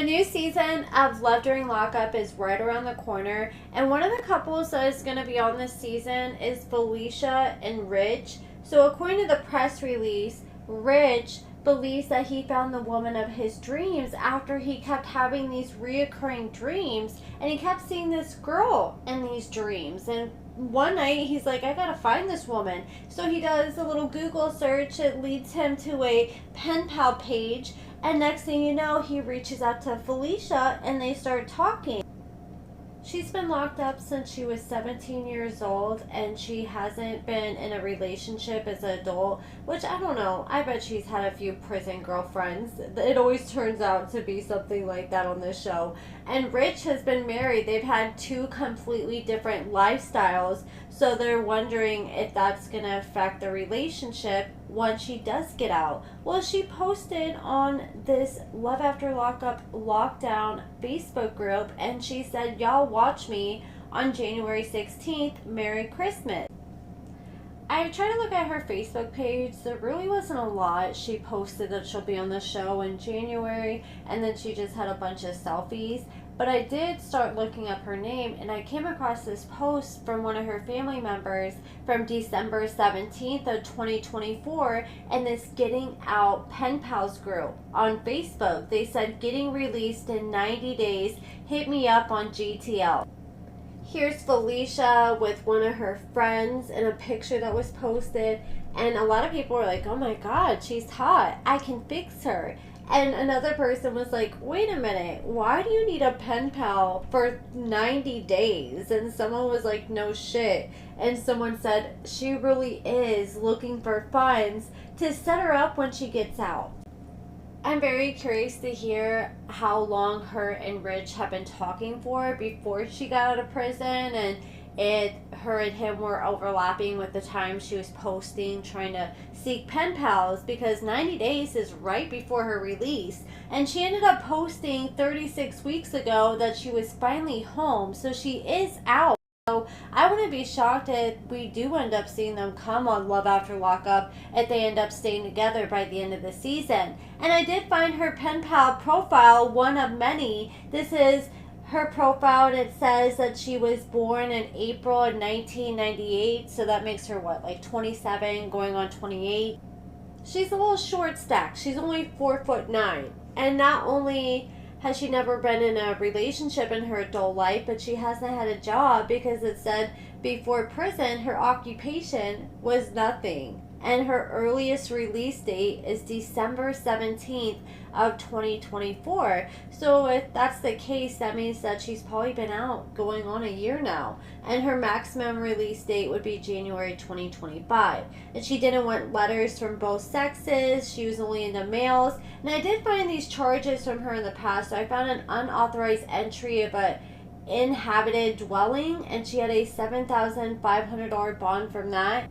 new season of Love During Lockup is right around the corner, and one of the couples that is going to be on this season is Felicia and Rich. So, according to the press release, Rich believes that he found the woman of his dreams after he kept having these reoccurring dreams, and he kept seeing this girl in these dreams. And one night he's like, I gotta find this woman. So he does a little Google search. It leads him to a pen pal page, and next thing you know, he reaches out to Felicia and they start talking. She's been locked up since she was 17 years old, and she hasn't been in a relationship as an adult, which I don't know. I bet she's had a few prison girlfriends. It always turns out to be something like that on this show. And Rich has been married. They've had two completely different lifestyles, so they're wondering if that's going to affect the relationship once she does get out. Well, she posted on this Love After Lockup lockdown Facebook group, and she said, y'all watch me on January 16th. Merry Christmas. I tried to look at her Facebook page. There really wasn't a lot. She posted that she'll be on the show in January, and then she just had a bunch of selfies. But I did start looking up her name, and I came across this post from one of her family members from December 17th of 2024 in this Getting Out Pen Pals group on Facebook. They said, getting released in 90 days, hit me up on GTL. Here's Felicia with one of her friends in a picture that was posted, and a lot of people were like, oh my god, she's hot, I can fix her. And another person was like, wait a minute, why do you need a pen pal for 90 days? And someone was like, no shit. And someone said, she really is looking for funds to set her up when she gets out. I'm very curious to hear how long her and Rich have been talking for before she got out of prison, and her and him were overlapping with the time she was posting trying to seek pen pals, because 90 days is right before her release, and she ended up posting 36 weeks ago that she was finally home, so she is out. So I wouldn't be shocked if we do end up seeing them come on Love After Lockup if they end up staying together by the end of the season. And I did find her pen pal profile, one of many. This is her profile, and it says that she was born in April of 1998, so that makes her what, like 27 going on 28. She's a little short stacked. She's only 4'9", and not only has she never been in a relationship in her adult life, but she hasn't had a job, because it said before prison her occupation was nothing. And her earliest release date is December 17th of 2024. So if that's the case, that means that she's probably been out going on a year now. And her maximum release date would be January 2025. And she didn't want letters from both sexes. She was only into males. And I did find these charges from her in the past. So I found an unauthorized entry of a inhabited dwelling, and she had a $7,500 bond from that.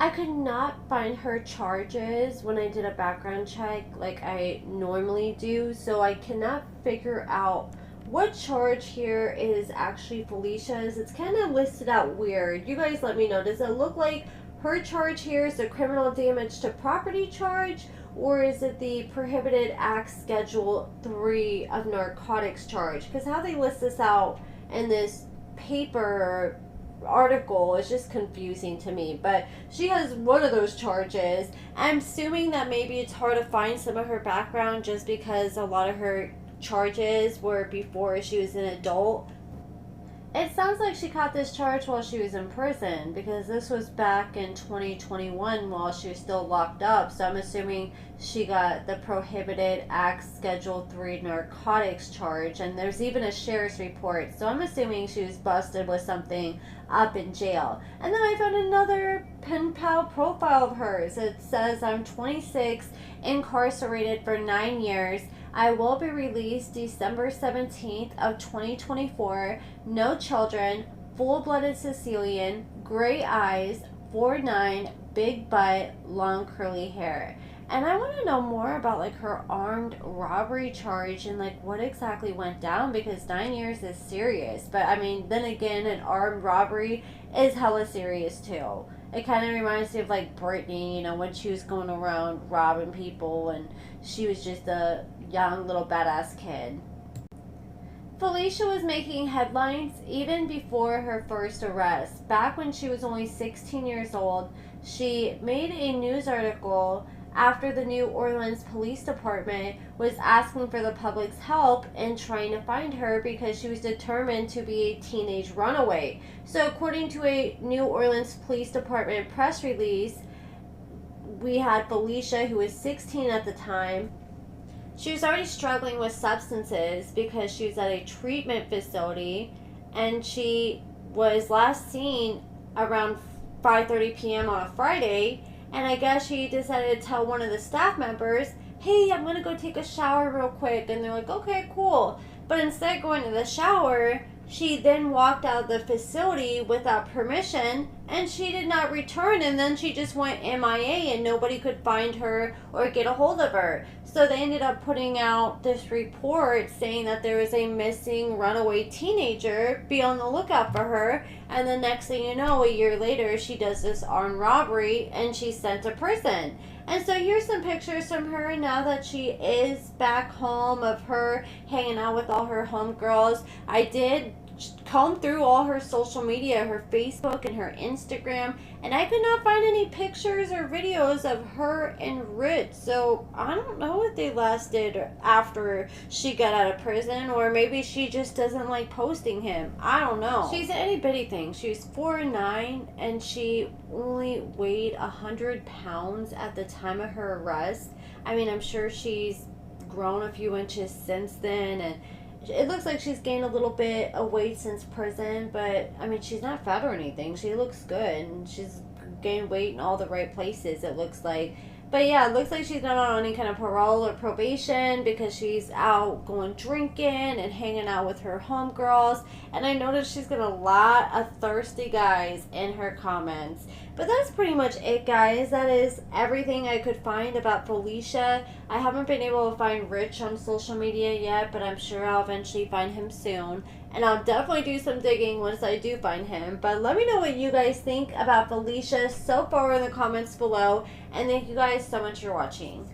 I could not find her charges when I did a background check like I normally do, so I cannot figure out what charge here is actually Felicia's. It's kind of listed out weird. You guys let me know. Does it look like her charge here is the criminal damage to property charge, or is it the prohibited acts schedule 3 of narcotics charge? Because how they list this out in this paper article is just confusing to me. But she has one of those charges. I'm assuming that maybe it's hard to find some of her background just because a lot of her charges were before she was an adult. It sounds like she caught this charge while she was in prison, because this was back in 2021 while she was still locked up. So I'm assuming she got the prohibited acts schedule 3 narcotics charge, and there's even a sheriff's report. So I'm assuming she was busted with something up in jail. And then I found another pen pal profile of hers. It says, I'm 26, incarcerated for 9 years. I will be released December 17th of 2024. No children, full-blooded Sicilian, gray eyes, 4'9", big butt, long curly hair. And I want to know more about like her armed robbery charge and like what exactly went down, because 9 years is serious. But I mean, then again, an armed robbery is hella serious too. It kind of reminds me of like Britney, you know, when she was going around robbing people and she was just a young little badass kid. Felicia was making headlines even before her first arrest. Back when she was only 16 years old, she made a news article after the New Orleans Police Department was asking for the public's help in trying to find her because she was determined to be a teenage runaway. So according to a New Orleans Police Department press release, we had Felicia, who was 16 at the time. She was already struggling with substances because she was at a treatment facility, and she was last seen around 5:30 p.m. on a Friday, and I guess she decided to tell one of the staff members, hey, I'm going to go take a shower real quick, and they're like, okay, cool. But instead of going to the shower, she then walked out of the facility without permission, and she did not return, and then she just went MIA, and nobody could find her or get a hold of her. So they ended up putting out this report saying that there was a missing runaway teenager. Be on the lookout for her. And the next thing you know, a year later, she does this armed robbery, and she's sent to prison. And so here's some pictures from her now that she is back home, of her hanging out with all her homegirls. I did comb through all her social media, her Facebook and her Instagram, and I could not find any pictures or videos of her and Rich. So I don't know what they last did after she got out of prison, or maybe she just doesn't like posting him. I don't know. She's an itty bitty thing. She was 4'9", and she only weighed 100 pounds at the time of her arrest. I mean, I'm sure she's grown a few inches since then, and it looks like she's gained a little bit of weight since prison, but I mean, she's not fat or anything. She looks good, and she's gained weight in all the right places, it looks like. But yeah, it looks like she's not on any kind of parole or probation, because she's out going drinking and hanging out with her homegirls. And I noticed she's got a lot of thirsty guys in her comments. But that's pretty much it, guys. That is everything I could find about Felicia. I haven't been able to find Rich on social media yet, but I'm sure I'll eventually find him soon. And I'll definitely do some digging once I do find him. But let me know what you guys think about Felicia so far in the comments below. And thank you guys so much for watching.